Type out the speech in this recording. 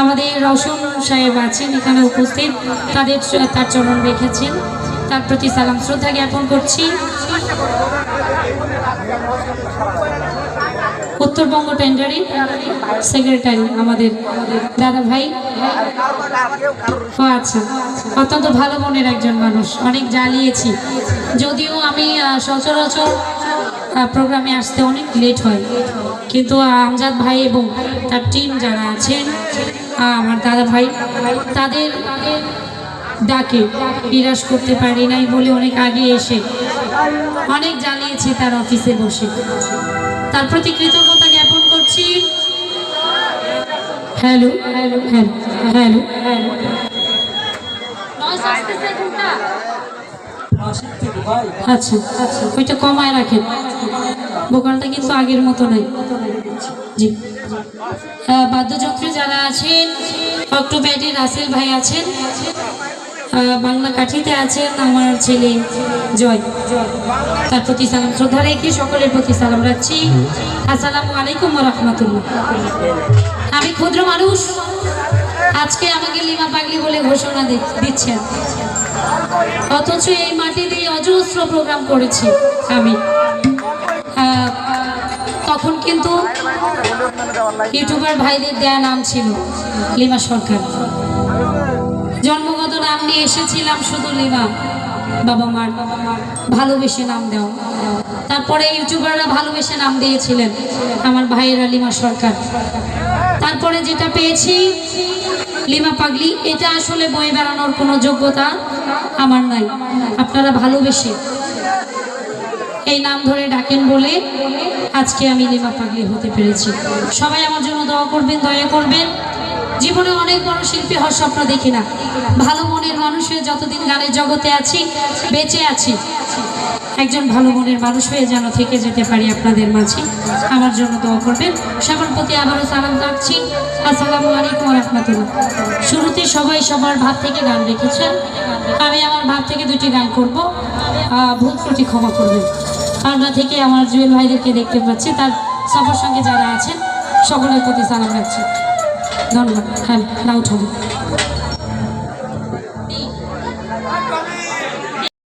আমাদের রওশন সাহেব আছেন এখানে উপস্থিত, তার চরণ রেখেছেন, তার প্রতি সালাম শ্রদ্ধা জ্ঞাপন করছি। উত্তরবঙ্গ টেন্ডারি সেক্রেটারি আমাদের দাদা ভাই। আচ্ছা, অত্যন্ত ভালো মনের একজন মানুষ, অনেক জ্বালিয়েছি, যদিও আমি সচরাচর প্রোগ্রামে আসতে অনেক লেট হয়, কিন্তু আমজাদ ভাই এবং তার টিম যারা আছেন, আমার দাদা ভাই, তাদের ডাকে নিরাশ করতে পারি নাই বলে অনেক আগে এসে অনেক জ্বালিয়েছি তার অফিসে বসে, তার প্রতি কৃতজ্ঞতা জ্ঞাপন করছি। হ্যালো হ্যালো হ্যালো হ্যালো, আচ্ছা আচ্ছা, ওইটা কমায় রাখেন, বোকালটা কিন্তু আগের মতো নাই। জি, বাদ্যযন্ত্রে যারা আছেন, অক্টোব্যাটে রাসেল ভাই আছেন, বাংলা কাঠিতে আছেন আমার ছেলে জয়, তার প্রতি সালাম শ্রদ্ধা রেখে সকলের প্রতি সালাম রাখছি। আসসালামু আলাইকুম ওয়া রাহমাতুল্লাহ। আমি ক্ষুদ্র মানুষ, আজকে আমাকে লিমা পাগলি বলে ঘোষণা দিচ্ছেন, অথচ এই মাটি দিয়ে অজস্র প্রোগ্রাম করেছি আমি। তখন কিন্তু ইউটিউবার ভাইদের দেয়া নাম ছিল লিমা সরকার, জন্মগত নাম নিয়ে এসেছিলাম শুধু লিমা, বাবা মার ভালোবেসে নাম দেওয়া। তারপরে ইউটিউবাররা ভালোবেসে নাম দিয়েছিলেন আমার ভাইয়েরা লিমা সরকার। তারপরে যেটা পেয়েছি লিমা পাগলি, এটা আসলে বয়ে বেড়ানোর কোনো যোগ্যতা আমার নাই, আপনারা ভালোবেসে এই নাম ধরে ডাকেন বলে আজকে আমি লিমা পাগলি হতে পেরেছি। সবাই আমার জন্য দোয়া করবেন, দয়া করবেন। জীবনে অনেক বড় শিল্পী হওয়ার স্বপ্ন দেখি না, ভালো মনের মানুষের যতদিন গানের জগতে আছি, বেঁচে আছি, একজন ভালো মনের মানুষ হয়ে যেন থেকে যেতে পারি আপনাদের মাঝে। আমার জন্য দোয়া করবেন। সবার প্রতি আবারও সালাম রাখছি, আসসালামু আলাইকুম ওয়া রাহমাতুল্লাহ। শুরুতে সবাই সবার ভাব থেকে গান রেখেছেন, আমি আমার ভাব থেকে দুটি গান করব, ভুল ত্রুটি ক্ষমা করবেন। পাবনা থেকে আমার জুয়েল ভাইদেরকে দেখতে পাচ্ছি, তার সবার সঙ্গে যারা আছেন সকলের প্রতি সালাম রাখছি, ধন্যবাদ। হ্যাঁ, লাউড হবে।